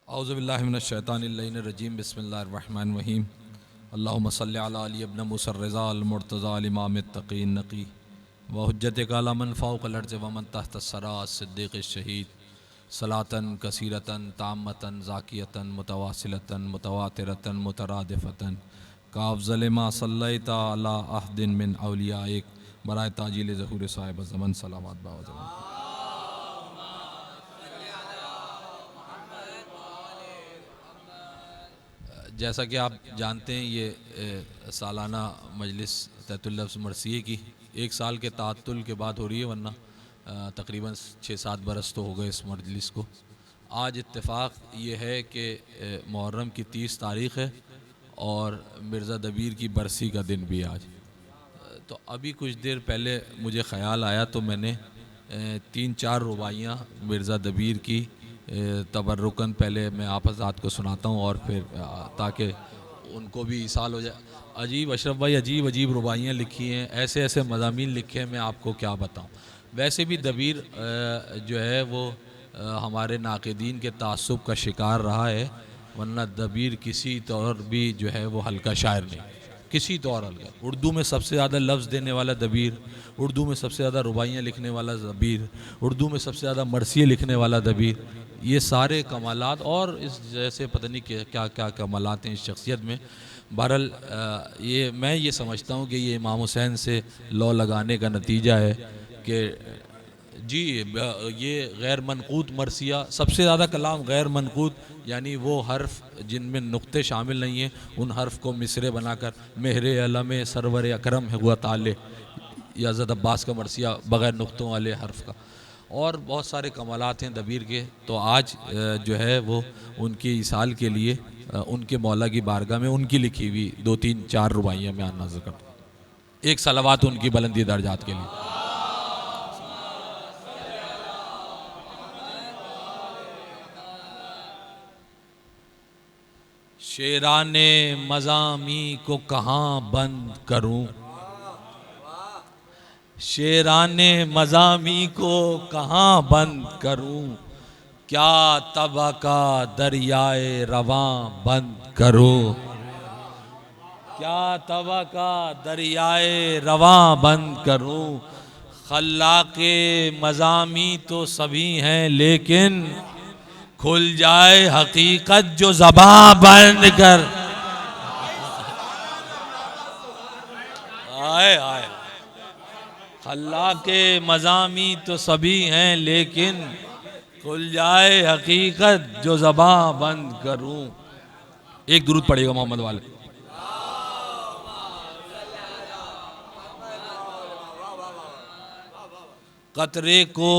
औज़ुबिल्लाहिमिनश्शैतानिर्रजीम बिस्मिल्लाहिर्रहमानिर्रहीम अल्लाहुम्मा सल्लि अला अली इब्न मूसा अर्रज़ा अल मुर्तज़ा अल इमाम अत-तक़ी नक़ी व हुज्जतिक अला मन फ़ौक़ल अर्ज़ व मन तहत अस्सरा सिद्दीक़ शहीद सलातन कसीरतन ताम्मतन ज़ाकियतन मुतवासिलतन मुतवातिरतन मुतरादिफ़तन का अफ़ज़ल मा सल्लैता अला अहदिन मिन औलियाइक बराए ताजील ज़हूर साहिब ज़मन सलावत बावज़मन। जैसा कि आप जानते हैं ये सालाना मजलिस तहतुल्लफ़्ज़ मरसिये की 1 साल के ताअत्तुल के बाद हो रही है, वरना तकरीबन 6-7 बरस तो हो गए इस मजलिस को। आज इत्तेफाक ये है कि मुहर्रम की 30 तारीख़ है और मिर्ज़ा दबीर की बरसी का दिन भी आज। तो अभी कुछ देर पहले मुझे ख़याल आया तो मैंने 3-4 रुबाइयाँ मिर्ज़ा दबीर की तबर्रुकन पहले मैं आप हज़रात को सुनाता हूँ और फिर ताकि उनको भी इसाल हो जाए। अजीब अशरफ भाई अजीब अजीब रुबाइयाँ लिखी हैं, ऐसे ऐसे मज़ामीन लिखे हैं, मैं आपको क्या बताऊँ। वैसे भी दबीर जो है वो हमारे नाक़िदीन के तासुब का शिकार रहा है, वरना दबीर किसी तौर भी जो है वो हल्का शायर नहीं, किसी तौर हल्का। उर्दू में सबसे ज़्यादा लफ्ज़ देने वाला दबीर, उर्दू में सबसे ज़्यादा रुबाइयाँ लिखने वाला दबीर, उर्दू में सबसे ज़्यादा मरसिये लिखने वाला दबीर, ये सारे कमालात और इस जैसे पता नहीं क्या क्या कमालात हैं इस शख्सियत में। बहरहाल मैं ये समझता हूँ कि ये इमाम हुसैन से लौ लगाने का नतीजा है कि जी ये गैर मनक़ूत मरसिया, सबसे ज़्यादा कलाम गैर मनक़ूत यानी वो हर्फ जिनमें नुक्ते शामिल नहीं हैं, उन हर्फ को मिसरे बनाकर मेहरे अलम सरवर अकरम है हुआ ताले या ज़द अब्बास का मरसिया बग़ैर नुक्तों वाले हर्फ का, और बहुत सारे कमालात हैं दबीर के। तो आज जो है वो उनकी इसाल के लिए उनके मौला की बारगाह में उनकी लिखी हुई 2-3-4 रुबाइयाँ मैं नाज़िल करता हूँ। एक सलावात उनकी बुलंदी दर्जात के लिए। शेराने मज़ामी को कहाँ बंद करूँ, शेराने मज़ामी को कहाँ बंद करूँ, क्या तबा का दरियाए रवां बंद करूँ, क्या तबा का दरियाए रवां बंद करूँ। खल्लाक़े मज़ामी तो सभी हैं लेकिन खुल जाए हकीकत जो ज़बां बंद कर। आए आए खल्लाक़े मज़ामी तो सभी हैं लेकिन खुल जाए हकीकत जो ज़बां बंद करूं। एक दुरूद पड़ेगा मोहम्मद वाले। कतरे को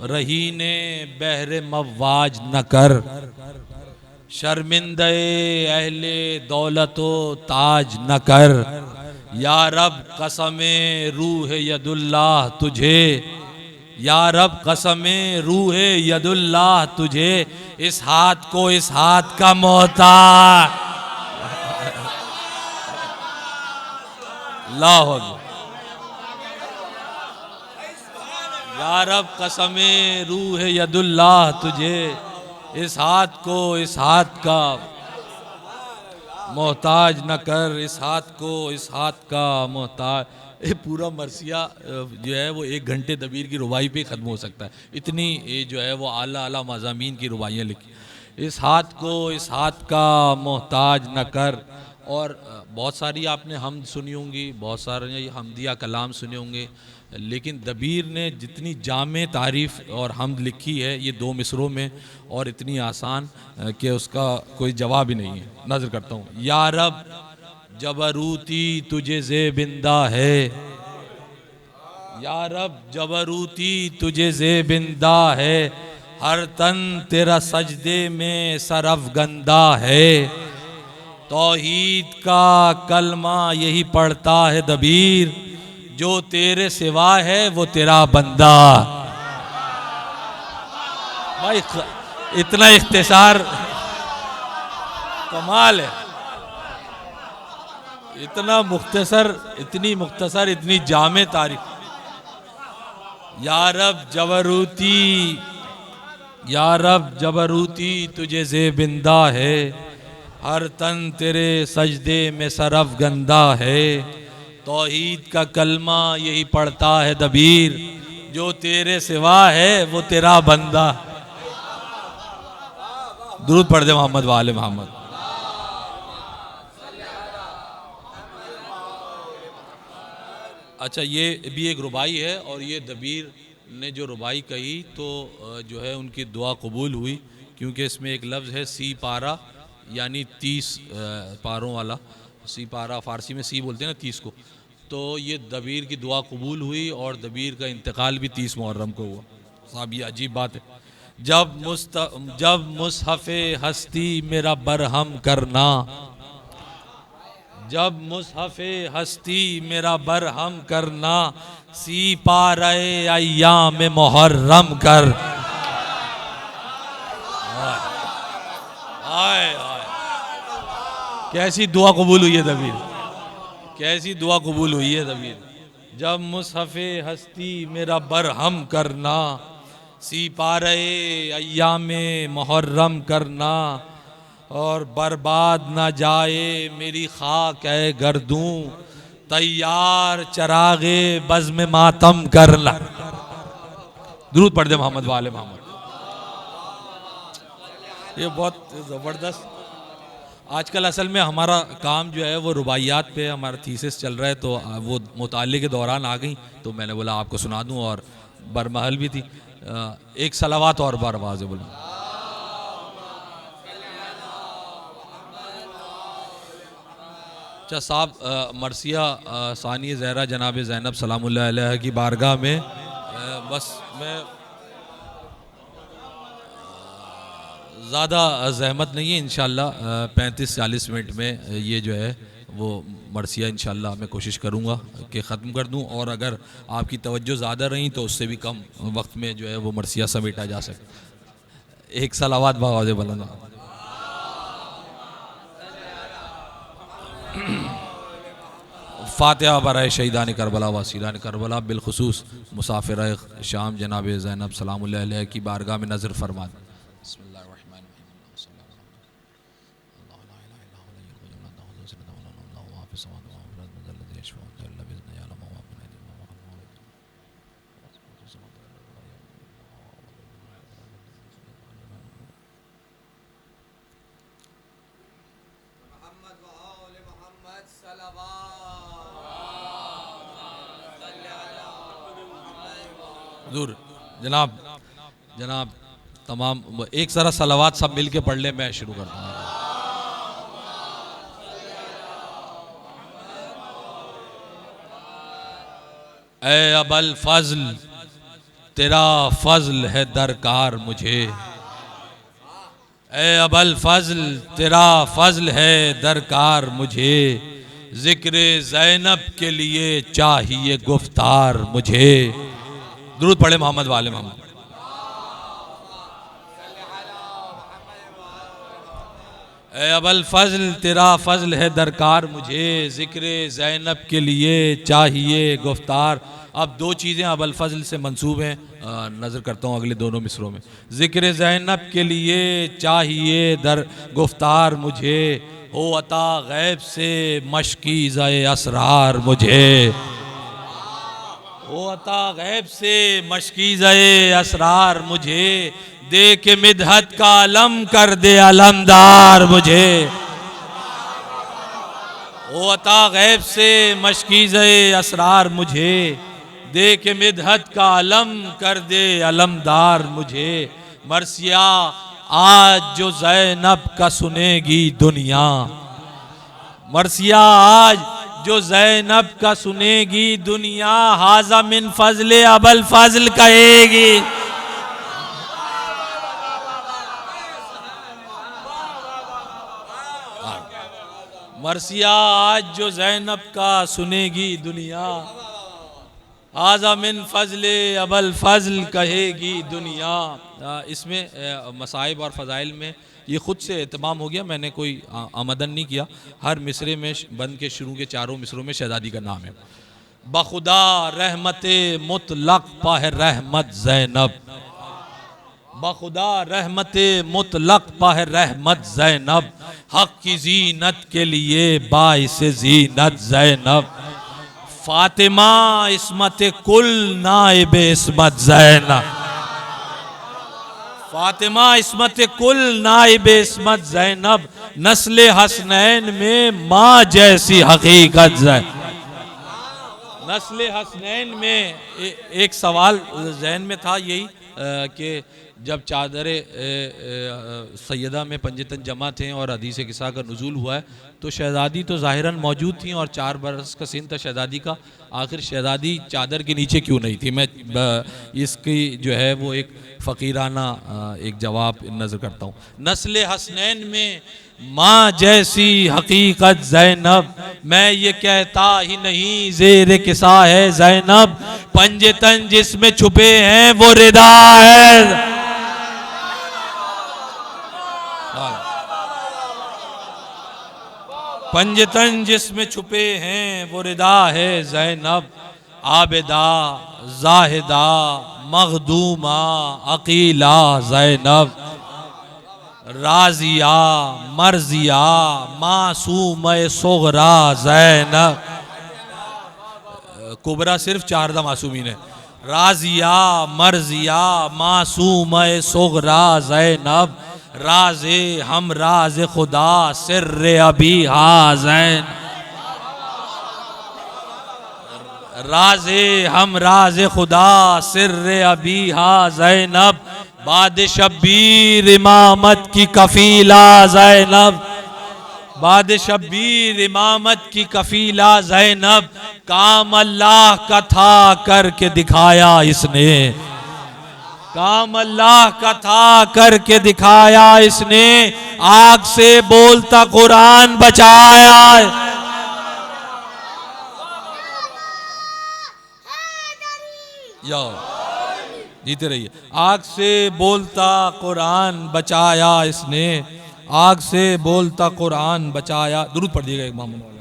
रहीने बहरे मवाज न कर, शर्मिंदे अहले दौलतो ताज न कर। या रब कसमे रूह यदुल्लाह तुझे, या रब कसमे रूह यदुल्लाह तुझे, इस हाथ को इस हाथ का मोहताज। अल्लाह या रब कसमे रूह यदुल्लाह तुझे, इस हाथ को इस हाथ का मोहताज न कर, इस हाथ को इस हाथ का मोहताज। ये पूरा मरसिया जो है वो 1 घंटे दबीर की रुबाई पे ख़त्म हो सकता है, इतनी ये जो है वो आला आला मज़ामीन की रुबाइयाँ लिखी। इस हाथ को इस हाथ का मोहताज न कर। और बहुत सारी आपने हमद सुनी होंगी, बहुत सारे हमदिया कलाम सुने होंगे, लेकिन दबीर ने जितनी जामे तारीफ़ और हमद लिखी है ये 2 मिसरों में, और इतनी आसान कि उसका कोई जवाब ही नहीं है। नज़र करता हूँ। या रब जबरूती तुझे ज़ेबिंदा है, या रब जबरूती तुझे ज़ेबिंदा है, हर तन तेरा सजदे में सरअफ़गंदा है। तौहीद का कलमा यही पढ़ता है दबीर, जो तेरे सिवा है वो तेरा बंदा। भाई इतना इख्तिसार कमाल है, इतना मुख्तसर, इतनी मुख्तसर, इतनी जामे तारीफ। या रब जबरूती या रब जबरूती तुझे ज़ेबिंदा है, हर तन तेरे सजदे में सरफ गंदा है। तौहीद का कलमा यही पढ़ता है दबीर, जो तेरे सिवा है वो तेरा बंदा। दुरूद पढ़ दे मोहम्मद वाले मोहम्मद। अच्छा, ये भी एक रुबाई है और ये दबीर ने जो रुबाई कही तो जो है उनकी दुआ कबूल हुई, क्योंकि इसमें एक लफ्ज़ है सी पारा, यानी 30 पारों वाला। सी पारा फ़ारसी में सी बोलते हैं ना 30 को। तो ये दबीर की दुआ कबूल हुई और दबीर का इंतकाल भी 30 मुहर्रम को हुआ। साहब ये अजीब बात है। जब मुसहफ़े हस्ती मेरा बरहम करना, जब मुसहफ़े हस्ती मेरा बरहम करना, सी पारे अय्याम में मुहर्रम कर। आए आए, कैसी दुआ कबूल हुई है दबीर, कैसी दुआ कबूल हुई है दबीर। जब मुसहफ़े हस्ती मेरा बरहम करना, सी पारे अय्याम में मुहर्रम करना, और बर्बाद ना जाए मेरी खाक है गर्दूं, तैयार चरागे बज़ में मातम करना। दुरूद पढ़ दे मोहम्मद वाले मोहम्मद। ये बहुत ज़बरदस्त। आजकल असल में हमारा काम जो है वो रुबाइयात पे हमारा थीसिस चल रहा है, तो वो मुताले के दौरान आ गई तो मैंने बोला आपको सुना दूं, और बरमहल भी थी। एक सलावात और बार आवाज़ बोला। अच्छा साहब, मरसिया सानी ज़हरा जनाब ज़ैनब सलामुल्लाह अलैहा की बारगाह में बस मैं ज़्यादा जहमत नहीं है, इंशाल्लाह 35-40 मिनट में ये जो है वो मरसिया इंशाल्लाह मैं कोशिश करूँगा कि ख़त्म कर दूँ, और अगर आपकी तवज्जो ज़्यादा रही तो उससे भी कम वक्त में जो है वो मरसिया समेटा जा सके। एक सलावात बावाज़ बुलंद। फ़ातिहा बराए शहीदान करबला वसीलान करबला, बिलखुसूस मुसाफिर शाम जनाब ज़ैनब सलामुल्लाह अलैहा की बारगाह में नज़र फरमा। दूर जनाब जनाब तमाम एक सारा सलावात सब मिल के पढ़ ले, मैं शुरू करता हूँ। ए अबल फजल तेरा फजल है दरकार मुझे, ए अबल फजल तेरा फजल है दरकार मुझे, जिक्र ज़ैनब के लिए चाहिए गुफ्तार मुझे। दुरूद पढ़े मोहम्मद वाले मोहम्मद। ए अबल फजल तेरा फजल है दरकार मुझे, जिक्र ज़ैनब के लिए चाहिए गुफ्तार। अब दो चीज़ें अबल फजल से मंसूब हैं, नज़र करता हूँ अगले दोनों मिसरों में। जिक्र ज़ैनब के लिए चाहिए दर गुफ्तार मुझे, हो अता गैब से मशकीज़े असरार मुझे, हो अता गैब से मशकीज़े असरार मुझे, दे के मिदहत का अलम कर दे अलमदार मुझे, हो अता गैब से मशकीज़े असरार मुझे, दे के मिदहत का अलम कर दे अलमदार मुझे। मरसिया आज जो ज़ैनब का सुनेगी दुनिया, मरसिया आज जो ज़ैनब का सुनेगी दुनिया, हाज़ा मिन फजले अबल फजल कहेगी। मरसिया आज जो ज़ैनब का सुनेगी दुनिया, हाज़ा मिन फजले अबल फजल कहेगी दुनिया। इसमें मसाइब और फ़ज़ाइल में ये ख़ुद से एहतमाम हो गया, मैंने कोई आमदन नहीं किया। हर मिसरे में बंद के शुरू के चारों मिसरों में शहज़ादी का नाम है। बखुदा रहमत मुतलक पाह रहमत ज़ैनब, बखुदा रहमत मुतलक पाह रहमत ज़ैनब, हक की जीनत के लिए बाइस जीनत ज़ैनब, फातिमा इस्मत कुल नाइब इस्मत ज़ैनब, फातिमा इस्मत कुल नाइब इस्मत ज़ैनब, नस्ल हसनैन में माँ जैसी हकीकत ज़ैनब। नस्ल हसनैन में एक सवाल जहन में था यही कि जब चादर सैयदा में पंजतन जमा थे और हदीस किस्सा का नुज़ूल हुआ है तो शहज़ादी तो ज़ाहिरन मौजूद थी और 4 बरस का सिन था शहज़ादी का, आखिर शहज़ादी चादर के नीचे क्यों नहीं थी? मैं इसकी जो है वो एक फ़कीराना एक जवाब नज़र करता हूँ। नस्ल हसनैन में माँ जैसी हकीकत ज़ैनब, मैं ये कहता ही नहीं ज़ेर किसा है ज़ैनब, पंजतन जिसमें छुपे हैं वो रिदा है। पंजतन जिसमें छुपे हैं वो रिदा है ज़ैनब, आबिदा जाहिदा मखदूमा अकीला ज़ैनब, राजिया मर्जिया मासूम सोगरा ज़ैनब। कुबरा सिर्फ 4 मासूमीन है, राजिया मर्जिया मासूम सोगरा ज़ैनब, राज़े हम राज खुदा सिर्रे अभी हाज़ैन, राज़े हम राज खुदा सिर्रे अभी हाज़ैनब, बाद शब्बीर इमामत की कफीला ज़ैनब, बाद शब्बीर इमामत की कफीला ज़ैनब, काम अल्लाह का था करके दिखाया इसने, काम अल्लाह का था करके दिखाया इसने, आग से बोलता कुरान बचाया। जीते रहिए। आग से बोलता कुरान बचाया इसने, आग से बोलता कुरान बचाया। दुरूद पढ़ दिएगा एक मोहम्मद वाला।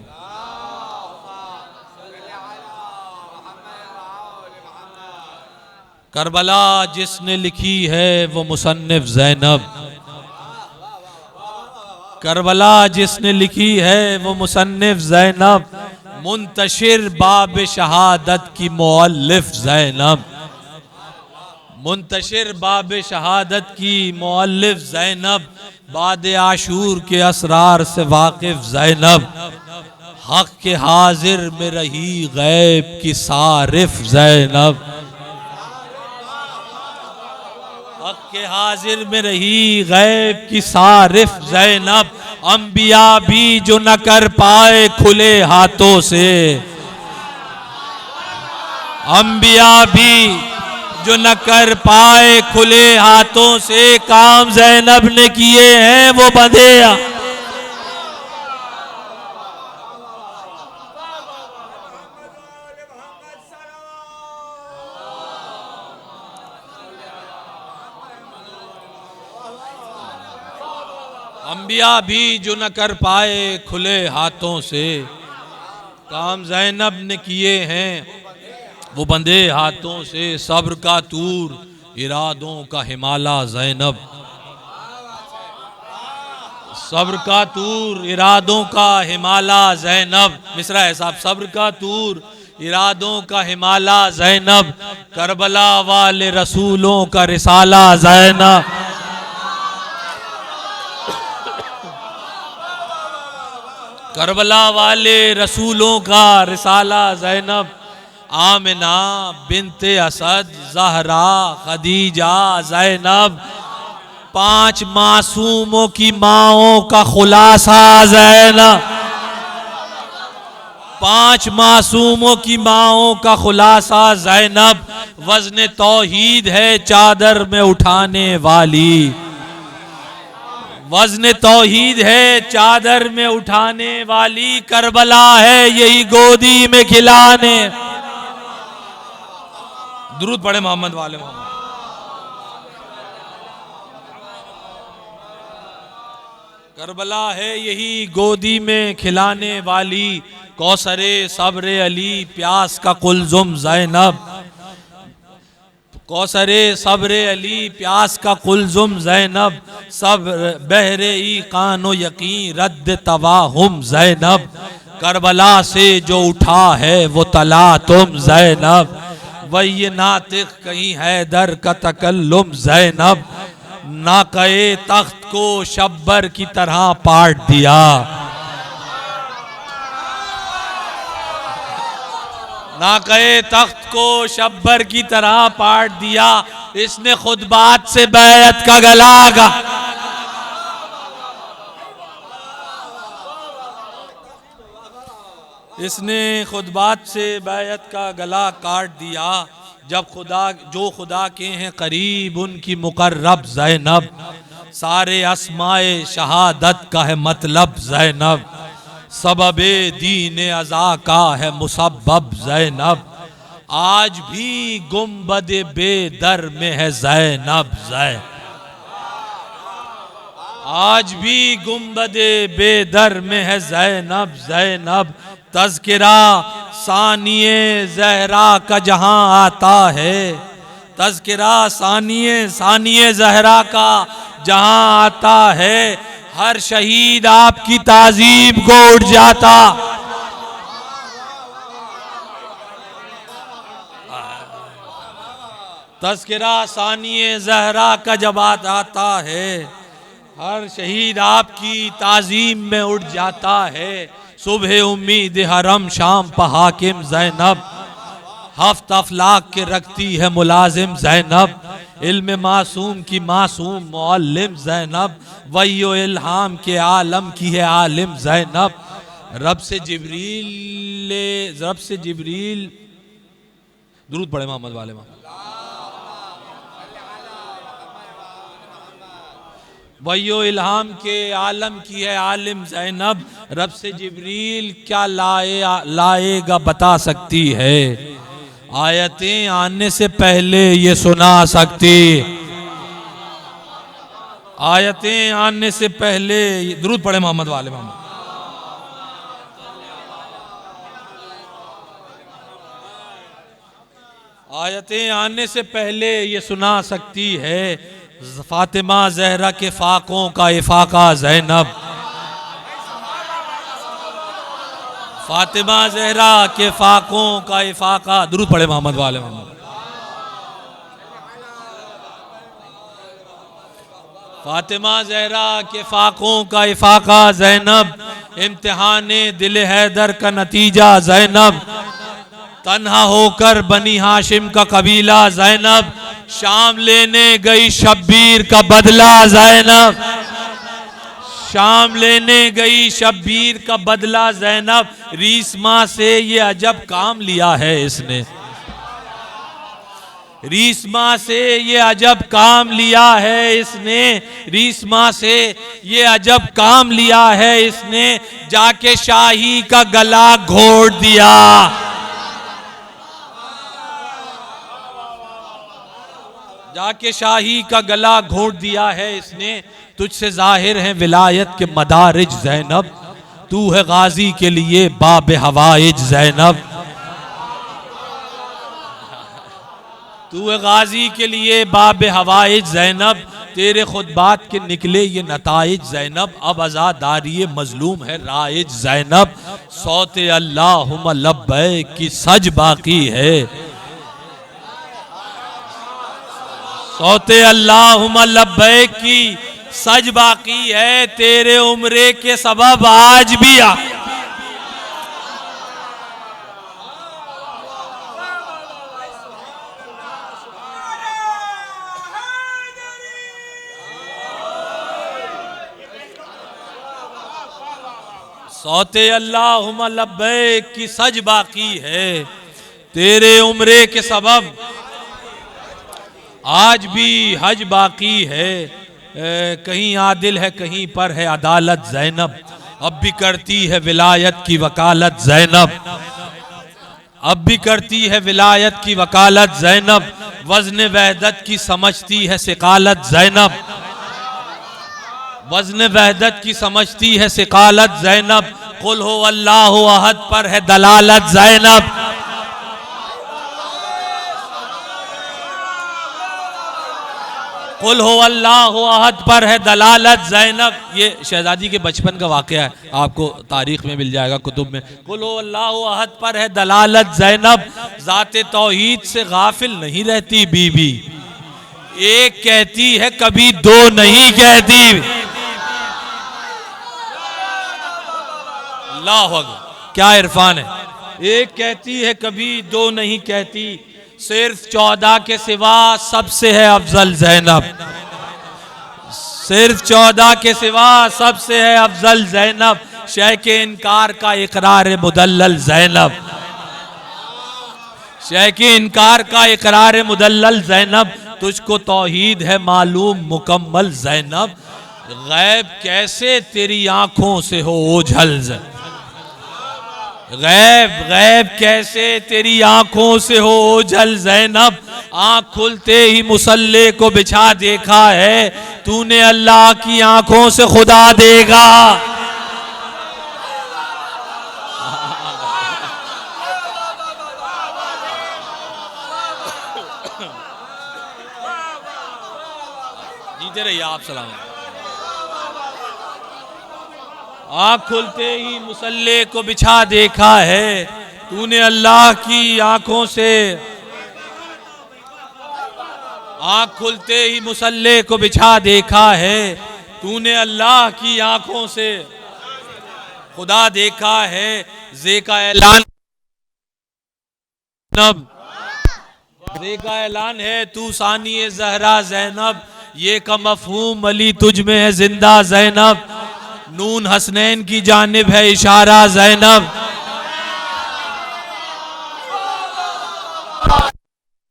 करबला जिसने लिखी है वो मुसन्निफ ज़ैनब, करबला जिसने लिखी है वो मुसन्निफ ज़ैनब, मुंतशिर बाब शहादत की मुअल्लिफ ज़ैनब, मुंतशिर बाब शहादत की मुअल्लिफ ज़ैनब, बाद आशूर के असरार से वाकिफ ज़ैनब, हक के हाजिर में रही गैब की सारिफ ज़ैनब, हक के हाजिर में रही गैब की सारिफ ज़ैनब, अंबिया भी जो न कर पाए खुले हाथों से, अंबिया भी जो न कर पाए खुले हाथों से, काम ज़ैनब ने किए हैं वो बंधे। अंबिया भी जो न कर पाए खुले हाथों से, काम ज़ैनब ने किए हैं वो बंदे हाथों से, सब्र का तूर इरादों का हिमाला ज़ैनब, सब्र का तूर इरादों का हिमाला ज़ैनब। मिसरा है साहब, सब्र का तूर इरादों का हिमाला ज़ैनब, करबला वाले रसूलों का रिसाला ज़ैनब, करबला वाले रसूलों का रिसाला ज़ैनब, आमिना बिनते असद ज़हरा खदीजा ज़ैनब, 5 मासूमों की माओं का खुलासा ज़ैनब, 5 मासूमों की माओं का खुलासा ज़ैनब, वज़न तौहीद है चादर में उठाने वाली, वज़न तौहीद है चादर में उठाने वाली, करबला है यही गोदी में खिलाने। दुरूद पढ़े मोहम्मद वाले मोहम्मद। करबला है यही गोदी में खिलाने वाली, कौसरे सब्र अली प्यास का कुलजुम ज़ैनब, कौसरे सब्र अली प्यास का कुलजुम ज़ैनब, सब बहरे ई कानो यकीन रद्द तवाहुम ज़ैनब, करबला से जो उठा है वो तला तुम ज़ैनब, वही नातिक कहीं हैदर का तकल्लुम ज़ैनब, नाक़े तख्त को शब्बर की तरह पाट दिया, नाक़े तख्त को शब्बर की तरह पाट दिया, इसने खुद बात से बैत का गला गा, इसने खुद बात से बैत का गला काट दिया, जब खुदा के हैं करीब उनकी मुकर्रब ज़ैनब, सारे अस्माए शहादत का है मतलब ज़ैनब, सबबे दीन अज़ा का है मुसब्बब ज़ैनब, आज भी गुंबद बेदर में है ज़ैनब आज भी गुंबद बेदर में है ज़ैनब ज़ैनब, तज़किरा सानिए ज़हरा का जहां आता है, तज़किरा सानिए ज़हरा का जहां आता है, हर शहीद आपकी ताज़ीम को उठ जाता, तज़किरा सानिए ज़हरा का जब आता है, हर शहीद आपकी ताज़ीम में उठ जाता है, सुबह उम्मीद हरम शाम पर हाकिम ज़ैनब, हफ्त अफलाक के रखती है मुलाजिम ज़ैनब, इल्म मासूम की मासूम मुअल्लिम ज़ैनब, वही इल्हाम के आलम की है आलिम ज़ैनब, रब से जिब्रील दुरूद पढ़े मोहम्मद वाले में, वही इल्हाम के आलम की है आलिम ज़ैनब, रब से जिब्रील क्या लाएगा बता सकती है, आयतें आने से पहले ये सुना सकती, आयतें आने से पहले दुरूद पढ़े मोहम्मद वाले मोहम्मद, आयतें आने से पहले ये सुना सकती है, फातिमा ज़हरा के फाकों का इफाका ज़ैनब, फातिमा ज़हरा के फाकों का इफाका, दुरूद पढ़े मोहम्मद वाले मोहम्मद, फातिमा ज़हरा के फाकों का इफाका ज़ैनब, इम्तिहाने दिल हैदर का नतीजा ज़ैनब, तन्हा होकर बनी हाशिम का कबीला ज़ैनब, शाम लेने गई शब्बीर का बदला ज़ैनब, शाम लेने गई शब्बीर का बदला ज़ैनब, रीसमा से ये अजब काम लिया है इसने, रीसमा से ये अजब काम लिया है इसने, रीसमा से ये अजब काम लिया है इसने, जाके शाही का गला घोट दिया, जाके शाही का गला घोट दिया है इसने, तुझसे जाहिर है विलायत के मदारिज ज़ैनब, तू है गाजी के लिए बाब हवाइज ज़ैनब, तू है गाजी के लिए बाब हवाइज ज़ैनब, तेरे खुद बात के निकले ये नताइज ज़ैनब, अब आज़ादारी मजलूम है राइज ज़ैनब, सौते अल्लाहुम्मा लब्बैक की सज बाकी है, सौते अल्लाहुम्मा लब्बैक की सज बाकी है, तेरे उम्रे के सबब आज भी सौते अल्लाहुम्मा लब्बैक की सज बाकी है, तेरे उम्रे के सबब आज भी हज बाकी है, कहीं आदिल है कहीं पर है अदालत ज़ैनब, अब भी करती है विलायत की वकालत ज़ैनब, अब भी करती है विलायत की वकालत ज़ैनब, वज़न वहदत की समझती है सिकालत ज़ैनब, वज़न वहदत की समझती है सिकालत ज़ैनब, कुल हो अल्लाहु अहद पर है दलालत ज़ैनब, कुल हो अल्लाह अहद पर है दलालत ज़ैनब। ये शहजादी के बचपन का वाक़या है, आपको तारीख में मिल जाएगा, कुतुब में। कुल हो अल्लाह अहद पर है दलालत ज़ैनब, ज़ाते तौहीद से गाफिल नहीं रहती बीबी, एक कहती है कभी दो नहीं कहती। अल्लाह अकबर, क्या इरफान है। एक कहती है कभी दो नहीं कहती, सिर्फ 14 के सिवा सबसे है अफजल ज़ैनब, सिर्फ 14 के सिवा सबसे है अफजल ज़ैनब, शय के इनकार का इकरार मुदल्लल ज़ैनब, शय के इनकार का इकरार मुदल्लल ज़ैनब, तुझको तौहीद है मालूम मुकम्मल ज़ैनब, गैब कैसे तेरी आंखों से हो ओझल, गैब गैब कैसे तेरी आंखों से हो ओझल ज़ैनब, आंख खुलते ही मुसल्ले को बिछा देखा है, तूने अल्लाह की आंखों से खुदा देगा। जीते रहिए आप, सलाम। आँख खुलते ही मुसल्ले को बिछा देखा है, तूने अल्लाह की आंखों से, आँख खुलते ही मुसल्ले को बिछा देखा है, तूने अल्लाह की आंखों से खुदा देखा है, ज़े का ऐलान ज़ैनब, ज़े का ऐलान है तू सानी ज़हरा ज़ैनब, ये का मफ़हूम अली तुझ में है जिंदा ज़ैनब, नून हसनैन की जानिब है इशारा ज़ैनब,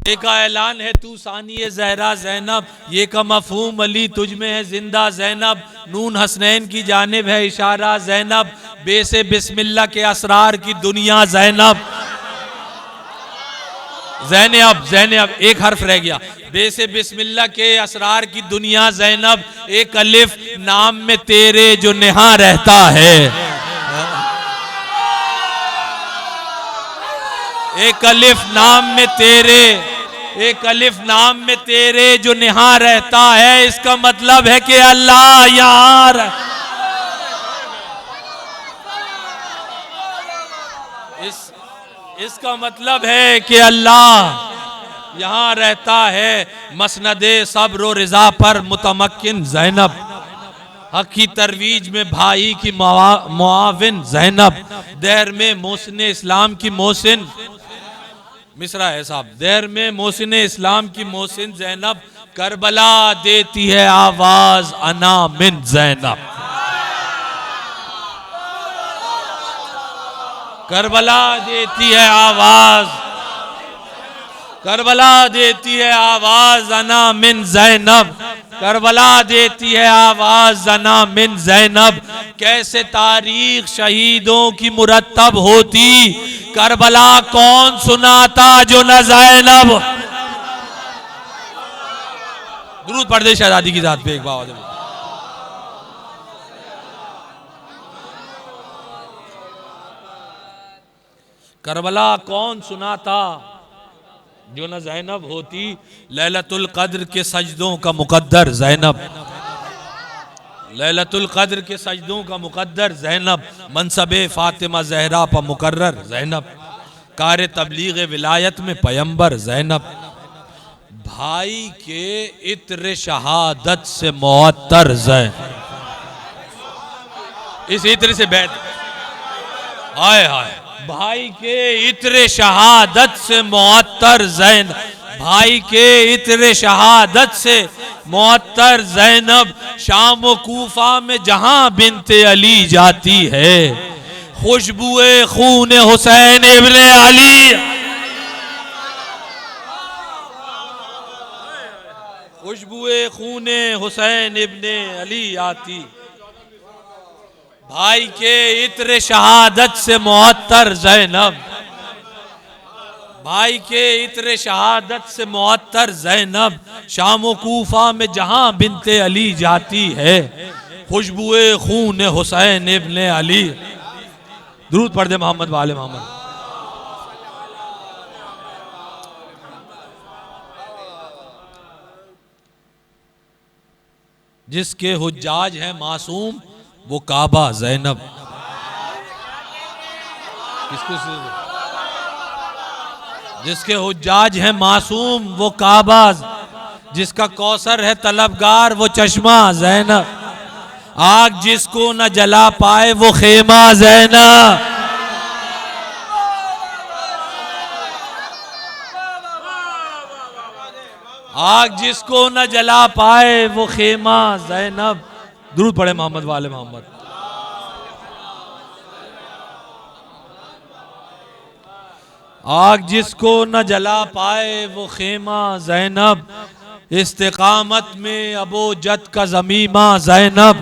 ये का ऐलान है तू सानी ज़हरा ज़ैनब, ये का मफ़हूम अली तुझ में है जिंदा ज़ैनब, नून हसनैन की जानिब है इशारा ज़ैनब, बे से बिस्मिल्लाह के असरार की दुनिया ज़ैनब, ज़ैनब ज़ैनब एक हर्फ रह गया, बे से बिस्मिल्लाह के असरार की दुनिया ज़ैनब, एक अलिफ नाम में तेरे जो नेहा रहता है, एक अलिफ नाम में तेरे, एक अलिफ नाम में तेरे जो नेहा रहता है, इसका मतलब है कि अल्लाह यार, इसका मतलब है कि अल्लाह यहाँ रहता है, मसनदे सब्र और रिजा पर मुतमक्किन ज़ैनब, हक की तरवीज में भाई की मुआविन ज़ैनब, देर में मोहसिन इस्लाम की मोहसिन, मिसरा है साहब, देर में मोहसिन इस्लाम की मोहसिन ज़ैनब, करबला देती है आवाज अना मिन ज़ैनब, करबला देती है आवाज, करबला देती है आवाज अना मिन ज़ैनब, करबला देती है आवाज अना मिन ज़ैनब, कैसे तारीख शहीदों की मुरत्तब होती, करबला कौन सुनाता जो न ज़ैनब। दुरूद पढ़ दे शहजादी की जात पे एक बार। करबला कौन सुनाता जो न ज़ैनब होती, लैलतुल क़द्र के सजदों का मुक़द्दर ज़ैनब, लैलतुल क़द्र के सजदों का मुक़द्दर ज़ैनब, मनसबे फ़ातिमा ज़हरा पर मुकर्रर ज़ैनब, कार तबलीग विलायत में पैगंबर ज़ैनब, भाई के इत्र शहादत से मुअत्तर ज़ैनब, इस इत्र से बैठ, हाय हाय, भाई के इत्र शहादत से मुअत्तर ज़ैनब, भाई के इत्र शहादत से मुअत्तर ज़ैनब, शाम व कूफा में जहां बिनते अली जाती है, खुशबुए खून हुसैन इब्ने अली, खुशबुए खून हुसैन इब्ने अली आती, भाई के इत्र शहादत से मुअत्तर ज़ैनब, भाई के इत्र शहादत से मुअत्तर ज़ैनब, शाम व कूफा में जहां बिनते अली जाती है, खुशबुए खून हुसैन इब्ने अली। दुरूद पढ़ दे मोहम्मद वाले मोहम्मद। जिसके हुज्जाज हैं मासूम वो काबा ज़ैनब। किसको? जिसके हुज्जाज हैं मासूम वो काबा, जिसका कौसर है तलबगार वो चश्मा ज़ैनब। आग जिसको न जला पाए वो खेमा ज़ैनब। आग जिसको न जला पाए वो खेमा ज़ैनब। दुरूद पढ़े मोहम्मद वाले मोहम्मद। आग जिसको न जला पाए वो खेमा ज़ैनब। इस्तिकामत में अबो जद का ज़मीमा ज़ैनब।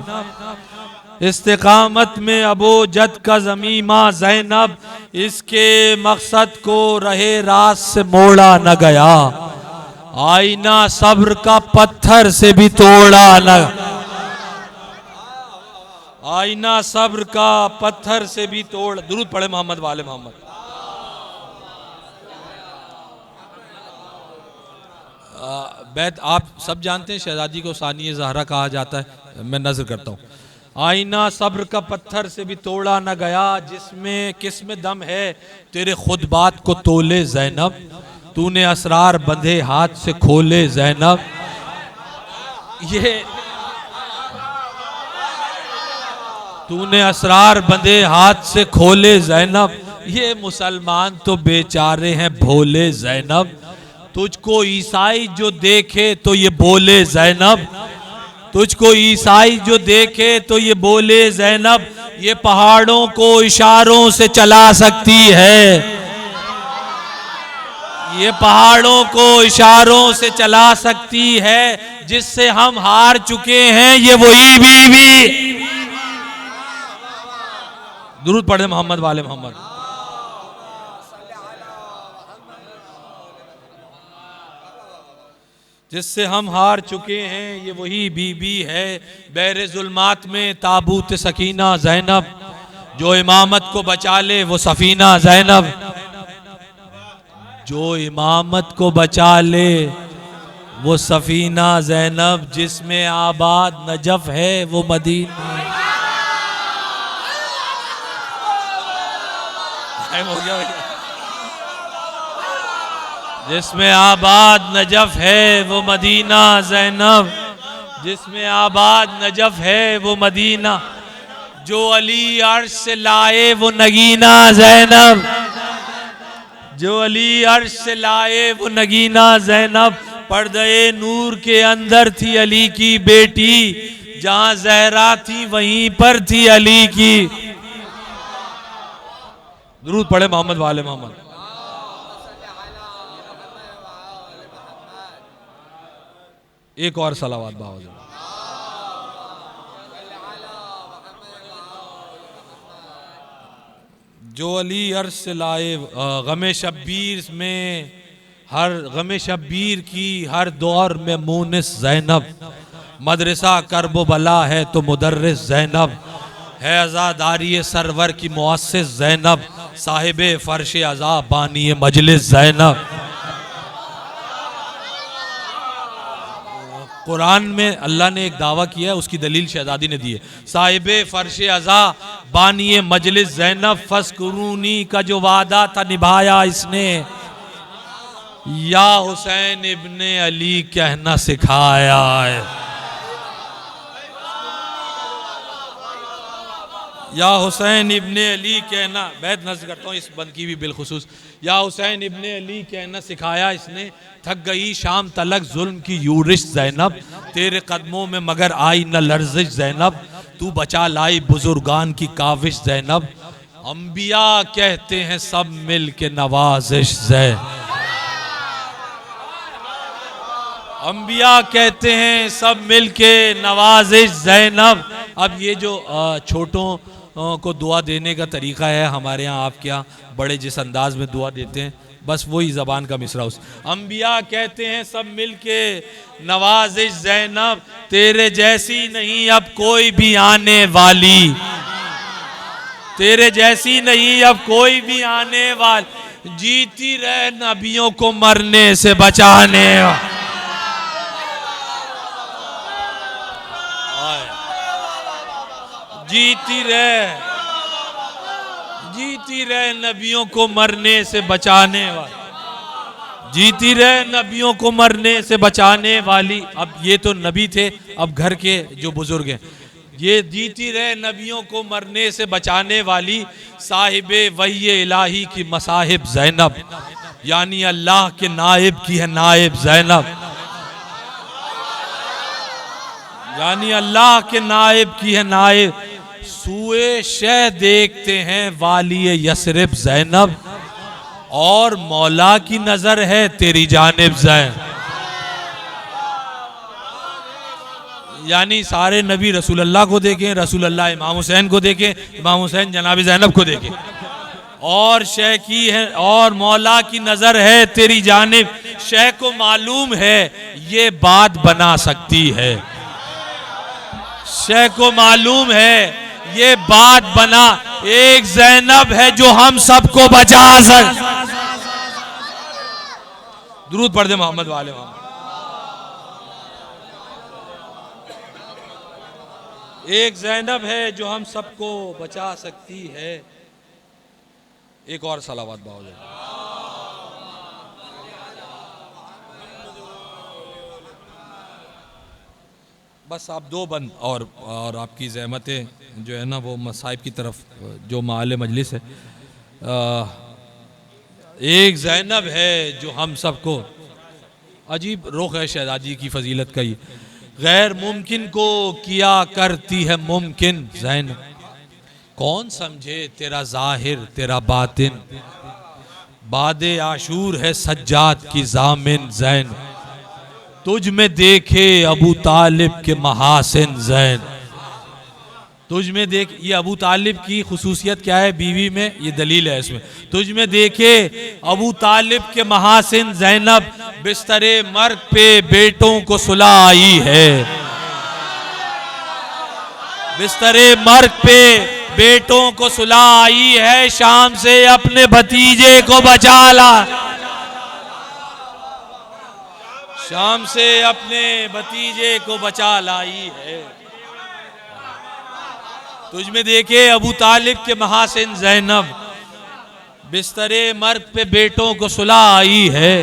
इस्तिकामत में अबो जद का ज़मीमा ज़ैनब। इसके मकसद को रहे रात से मोड़ा न गया, आईना सब्र का पत्थर से भी तोड़ा न। आईना सब्र का पत्थर से भी तोड़। दुरूद पढ़े मोहम्मद वाले मोहम्मद। बैत आप सब जानते हैं शहजादी को सानिए ज़हरा कहा जाता है। मैं नज़र करता हूँ। आईना सब्र का पत्थर से भी तोड़ा न गया, जिसमें किसमें दम है तेरे खुद बात को तोले ज़ैनब। तूने असरार बंधे हाथ से खोले ज़ैनब। ये तूने असरार बंधे हाथ से खोले ज़ैनब। ये मुसलमान तो बेचारे हैं भोले ज़ैनब। तुझको ईसाई जो देखे तो ये बोले ज़ैनब। तुझको ईसाई जो देखे तो ये बोले ज़ैनब। ये पहाड़ों को इशारों से चला सकती है। ये पहाड़ों को इशारों से चला सकती है। जिससे हम हार चुके हैं ये वही बीवी। दुरूद पढ़े मोहम्मद वाले मोहम्मद। जिससे हम हार चुके हैं ये वही बीबी है। बैरे जुल्मात में ताबूत सकीना ज़ैनब। जो इमामत को बचा ले वो सफीना ज़ैनब। जो इमामत को बचा ले वो सफीना ज़ैनब। जिसमें आबाद नजफ है वो मदीना। हो गया भैया। जिसमें आबाद नजफ है वो मदीना ज़ैनब। जिसमें आबाद नजफ है वो मदीना। जो अली अर्श से लाए वो नगीना ज़ैनब। जो अली अर्श से लाए वो नगीना ज़ैनब। पर्दे नूर के अंदर थी अली की बेटी। जहां ज़हरा थी वहीं पर थी अली की। दुरूद पढ़े मोहम्मद वाले मोहम्मद। एक और सलावत बावजूद। जो अली अर्श से लाए गमे शब्बीर में हर गमे शब्बीर की हर दौर में मुनिस ज़ैनब। मदरसा करबो बला है तो मुदर्रिस ज़ैनब। है आज़ादारी सरवर की मुअस्सिस ज़ैनब। साहिबे फर्श अज़ा बानी मजलिस ज़ैनब। कुरान में अल्लाह ने एक दावा किया है, उसकी दलील शहजादी ने दी है। साहिबे फर्श अज़ा बानी मजलिस ज़ैनब। फस्कुरूनी का जो वादा था निभाया इसने। या हुसैन इब्ने अली कहना सिखाया है। या हुसैन इब्ने अली कहना। बैत नज़र करता हूँ इस बंद की भी बिलखुसूस। या हुसैन इब्ने अली कहना सिखाया इसने। थक गई शाम तलक जुल्म की यूरिश ज़ैनब। तेरे कदमों में मगर आई न लर्जिश ज़ैनब। तू बचा लाई बुजुर्गान की काविश ज़ैनब। अंबिया कहते हैं सब मिल के नवाजिश ज़ैनब। अंबिया कहते हैं सब मिल के नवाजिश ज़ैनब। अब ये जो छोटों को दुआ देने का तरीका है हमारे यहाँ, आपके यहाँ बड़े जिस अंदाज में दुआ देते हैं बस वही ज़बान का मिसरा उस। अंबिया कहते हैं सब मिल के नवाजिश ज़ैनब। तेरे जैसी नहीं अब कोई भी आने वाली। तेरे जैसी नहीं अब कोई भी आने वाली। जीती रहे नबियों को मरने से बचाने। जीती रहे नबियों को मरने से बचाने वाली, जीती रहे नबियों को मरने से बचाने वाली। अब ये तो नबी थे, अब घर के जो बुजुर्ग हैं, ये जीती रहे नबियों को मरने से बचाने वाली साहिबे वही इलाही की मसाहिब ज़ैनब, यानी अल्लाह के नाइब की है नाइब ज़ैनब, यानी अल्लाह के नाइब की है नाइब। सुए शह देखते हैं वाली यसरिब ज़ैनब, और मौला की नजर है तेरी जानिब ज़ैन। यानी सारे नबी रसूल अल्लाह को देखें, रसूल अल्लाह इमाम हुसैन को देखें, इमाम हुसैन जनाब ज़ैनब को देखें, और शह की है और मौला की नजर है तेरी जानिब। शह को मालूम है ये बात बना सकती है, शह को मालूम है ये बात बना, एक ज़ैनब है जो हम सबको बचा सक। दुरूद पढ़ दे मोहम्मद वाले मोहम्मद। एक ज़ैनब है जो हम सबको बचा सकती है। एक और सलावत बाओ जाए। बस आप दो बंद और आपकी ज़हमतें जो है ना वो मसाइब की तरफ जो माल मजलिस है। एक ज़ैनब है जो हम सबको, अजीब रुख है शहजादी की फजीलत का, ये गैर मुमकिन को किया करती है मुमकिन ज़ैनब, कौन समझे तेरा ज़ाहिर तेरा बातिन, बादे आशूर है सज्जाद की ज़ामिन ज़ैन, तुझ में देखे अबू तालिब के महासिन ज़ैन, तुझ में देख, ये अबू तालिब की खुसूसियत क्या है बीवी में, ये दलील है इसमें। तुझ में देखे अबू तालिब के महासिन ज़ैनब, बिस्तरे मर्ग पे बेटों को सुला आई है, बिस्तरे मर्ग पे बेटों को सुला आई है, शाम से अपने भतीजे को बचा ला, शाम से अपने भतीजे को बचा लाई है। तुझ में देखे अबू तालिब के महासिन ज़ैनब, बिस्तरे मर्ग पे बेटों को सुला आई है,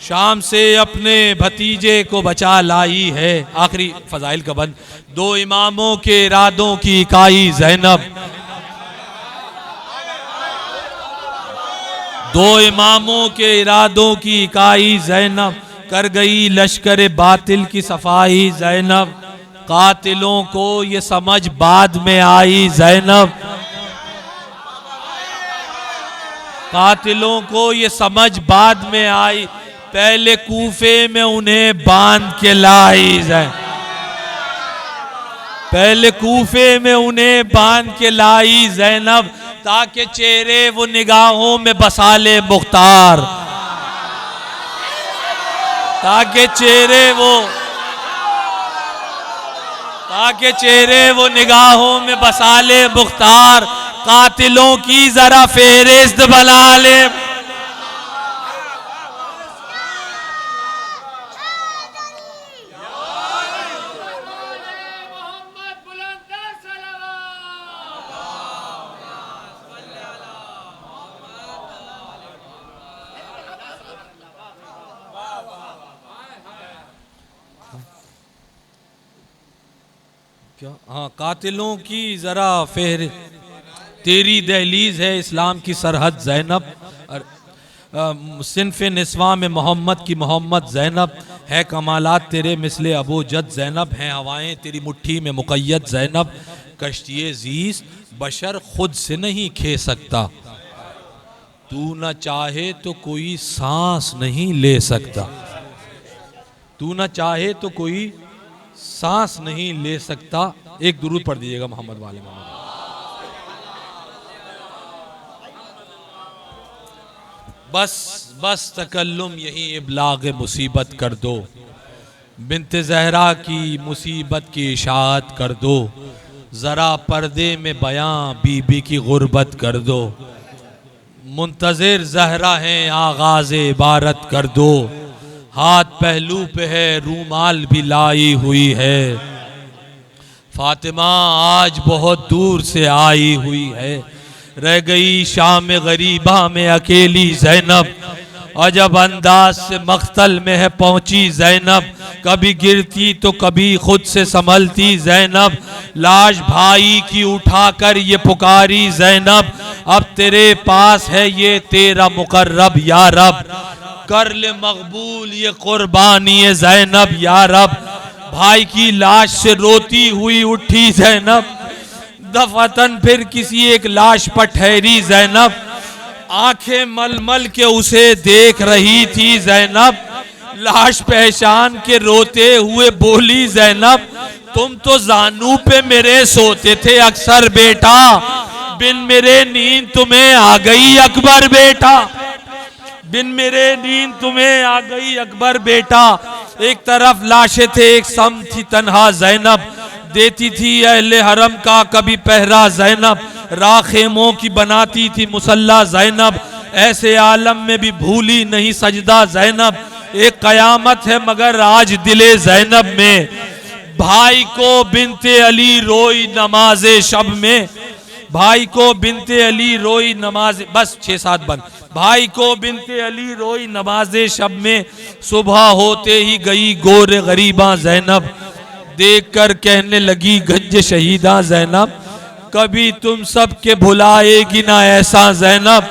शाम से अपने भतीजे को बचा लाई है। आखिरी फजाइल का बंद। दो इमामों के इरादों की इकाई ज़ैनब, दो इमामों के इरादों की इकाई ज़ैनब, कर गई लश्कर बातिल की सफाई ज़ैनब, कातिलों को ये समझ बाद में आई ज़ैनब, कातिलों को ये समझ बाद में आई, पहले कूफे में उन्हें बांध के लाई ज़ैनब, पहले कूफे में उन्हें बांध के लाई ज़ैनब, ताकि चेहरे वो निगाहों में बसा ले मुख्तार, ताकि चेहरे वो निगाहों में बसा ले मुख्तार, कातिलों की जरा फेरिस्त बना ले। क्या? हाँ, कातिलों की जरा फेर, तेरी दहलीज है इस्लाम की सरहद ज़ैनब, सिनफ़ निस्वा में मोहम्मद की मोहम्मद ज़ैनब है, कमालात तेरे मिसले अबू जद ज़ैनब हैं, हवाएं तेरी मुट्ठी में मुक़य्यद ज़ैनब, कश्तिए ज़ीस बशर खुद से नहीं खे सकता, तू न चाहे तो कोई सांस नहीं ले सकता, तू न चाहे तो कोई सांस नहीं ले सकता। एक दुरूद पढ़ दीजिएगा मोहम्मद वाले मोहम्मद। बस बस तकल्लुम यही इब्लाग मुसीबत कर दो, बिन्ते ज़हरा की मुसीबत की इशाअत कर दो, ज़रा पर्दे में बयां बीबी की गुर्बत कर दो, मुंतज़िर ज़हरा हैं आगाज़ इबारत कर दो, हाथ पहलू पे है रूमाल भी लाई हुई है, फातिमा आज बहुत दूर से आई हुई है, रह गई शाम गरीबा में अकेली ज़ैनब। अजब अंदाज से मख्तल में है पहुंची ज़ैनब, कभी गिरती तो कभी खुद से संभलती ज़ैनब। लाश भाई की उठाकर ये पुकारी ज़ैनब, अब तेरे पास है ये तेरा मुकर्रब या रब, कर ले मकबूल ये कुर्बानी ज़ैनब या रब। भाई की लाश से रोती हुई उठी ज़ैनब, दफतन फिर किसी एक लाश पर ठहरी ज़ैनब। आंखें मलमल के उसे देख रही थी ज़ैनब, लाश पहचान के रोते हुए बोली ज़ैनब, तुम तो जानू पे मेरे सोते थे अक्सर बेटा, बिन मेरे नींद तुम्हें आ गई अकबर बेटा, बिन मेरे नींद तुम्हें आ गई अकबर बेटा। एक तरफ लाशें थे, एक सम थी तन्हा ज़ैनब, देती थी अहले हरम का कभी पहरा ज़ैनब, राखेमों की बनाती थी मुसल्ला ज़ैनब। ऐसे आलम में भी भूली नहीं सजदा ज़ैनब, एक कयामत है मगर आज दिले ज़ैनब में। भाई को बिनते अली रोई नमाज़े शब में, भाई को बिनते अली रोई नमाज, बस 6-7 बंद। भाई को बिनते अली रोई नमाज़े शब में, सुबह होते ही गई गोरे गरीबा ज़ैनब, देखकर कहने लगी गंज शहीदा ज़ैनब, कभी तुम सब के भुलाएगी ना ऐसा ज़ैनब,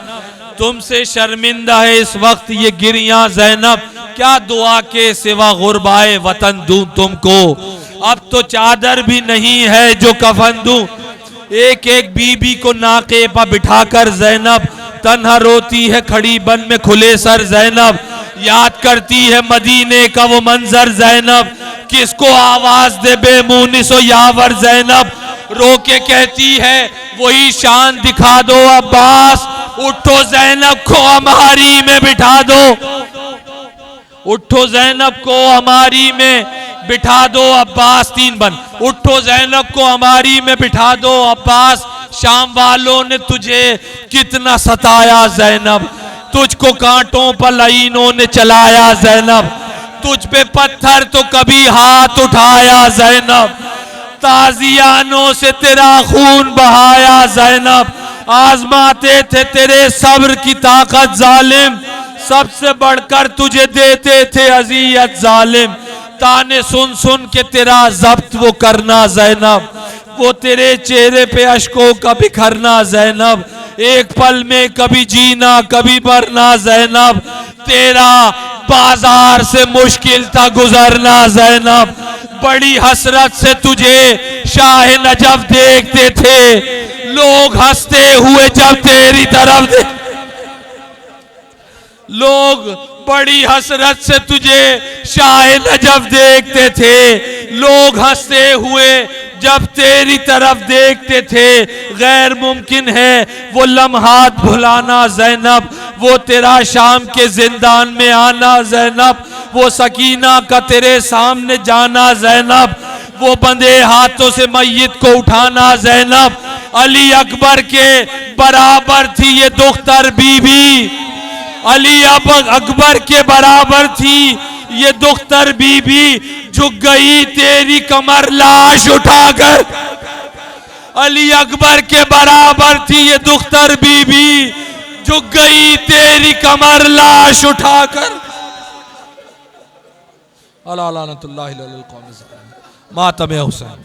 तुमसे शर्मिंदा है इस वक्त ये गिरियां ज़ैनब, क्या दुआ के सिवा गुरबाए वतन दूं तुमको, अब तो चादर भी नहीं है जो कफन दूं। एक एक बीबी को नाके पर बिठाकर ज़ैनब तन्हा रोती है खड़ी बन में खुले सर ज़ैनब, याद करती है मदीने का वो मंजर ज़ैनब, किसको आवाज दे बेमुनिसो यावर ज़ैनब, रो के कहती है वही शान दिखा दो अब्बास, उठो ज़ैनब को हमारी में बिठा दो, उठो ज़ैनब को हमारी में बिठा दो अब्बास। 3 बन, उठो ज़ैनब को हमारी में बिठा दो अब्बास, शाम वालों ने तुझे कितना सताया ज़ैनब, तुझको कांटों पर लाइनों ने चलाया ज़ैनब, तुझ पे पत्थर तो कभी हाथ उठाया ज़ैनब, ताजियानों से तेरा खून बहाया ज़ैनब, आजमाते थे तेरे सब्र की ताकत जालिम, सबसे बढ़कर तुझे देते थे अजियत जालिम, ताने सुन सुन के तेरा जब्त वो करना ज़ैनब, वो तेरे चेहरे पे अश्कों का बिखरना ज़ैनब, एक पल में कभी जीना कभी मरना ज़ैनब, तेरा बाजार से मुश्किल था गुजरना ज़ैनब, बड़ी हसरत से तुझे शाह नजफ देखते थे, लोग हंसते हुए जब तेरी तरफ लोग बड़ी हसरत से तुझे शाह नजफ देखते थे, लोग हंसते हुए जब तेरी तरफ देखते थे, गैर मुमकिन है वो लम्हात भुलाना ज़ैनब, वो तेरा शाम के जिंदान में आना ज़ैनब, वो सकीना का तेरे सामने जाना ज़ैनब, वो बंधे हाथों से मैयत को उठाना ज़ैनब, अली अकबर के बराबर थी ये दुख्तर बीबी, अली अकबर के बराबर थी ये दुख्तर बीबी, झुक गई तेरी कमर लाश उठाकर, अली अकबर के बराबर थी ये दुख्तर बीबी, झुक गई तेरी कमर लाश उठाकर। अला लानतुल्लाहि अलल कौम मातम हुसैन।